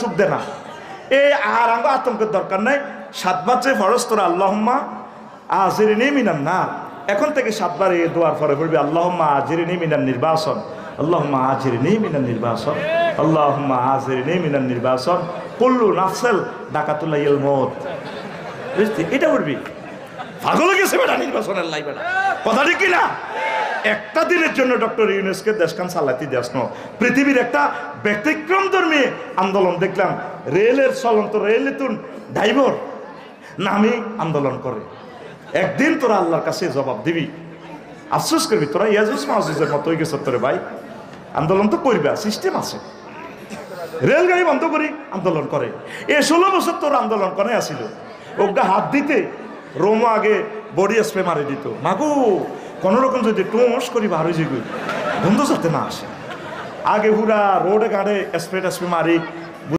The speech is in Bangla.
সুখ দে না। এই আর আঙ্গ আতঙ্কের দরকার নাই। 7 বার যে ফরজ তোরা আল্লাহুম্মা আজিরনি মিনান নার, এখন থেকে 7 বার এই দোয়ার পরে পড়বি আল্লাহুম্মা আজিরনি মিনান নির্বাসন, আল্লাহুম্মা আজিরনি মিনান নির্বাসন, আল্লাহুম্মা আজিরনি মিনান নির্বাসন, কুল্লু নাফসিল দাকাতুল মউত। বুঝলি এটা পড়বি। পাগল হয়ে গেছে বেটা নির্বাচনের লাই বেটা, কথা ঠিক কি না? একটা দিনের জন্য ডক্টর ইউনূসকে দেশখান চালাইতে দেশ ন, পৃথিবীর একটা ব্যতিক্রম ধর্মী আন্দোলন দেখলাম। রেলের চলন্ত রেলে তুন ড্রাইভার নামি আন্দোলন করে। একদিন তোরা আল্লাহর কাছে জবাব দিবি, আফসোস করবি। তোরা ইয়াজুজ মাহুজের মতো হয়ে গেছে তোরে ভাই। আন্দোলন তো করবে, সিস্টেম আছে। রেলগাড়ি বন্ধ করি আন্দোলন করে। 16 বছর তোর আন্দোলন করে আসিল। ওটা হাত দিতে রোমো আগে বডি স্প্রে মারি দিত। মাগু কোনোরকম যদি টোঁস করি বার হয়ে যাবে, বন্ধু যাতে না আসে। আগে পুরা রোডে গাড়ে স্প্রে মারি